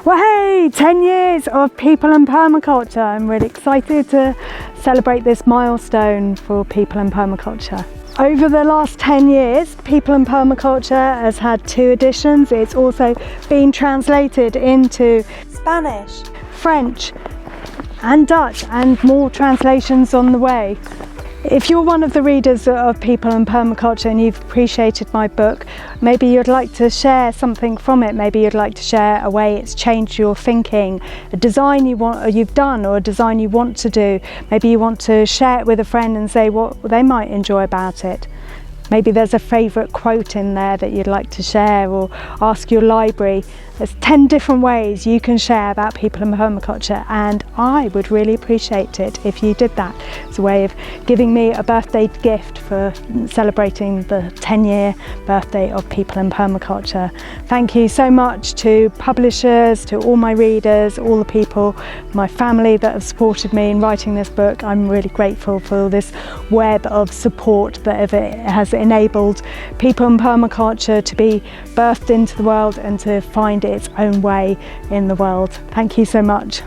Well, hey, 10 years of People and Permaculture. I'm really excited to celebrate this milestone for People and Permaculture. Over the last 10 years, People and Permaculture has had 2 editions. It's also been translated into Spanish, French and Dutch, and more translations on the way. If you're one of the readers of People and Permaculture and you've appreciated my book, maybe you'd like to share something from it. Maybe you'd like to share a way it's changed your thinking, a design you've done, or a design you want to do. Maybe you want to share it with a friend and say what they might enjoy about it. Maybe there's a favourite quote in there that you'd like to share, or ask your library. There's 10 different ways you can share about People and Permaculture, and I would really appreciate it if you did that. It's a way of giving me a birthday gift for celebrating the 10-year birthday of People and Permaculture. Thank you so much to publishers, to all my readers, all the people, my family that have supported me in writing this book. I'm really grateful for this web of support that has enabled People and Permaculture to be birthed into the world and to find its own way in the world. Thank you so much.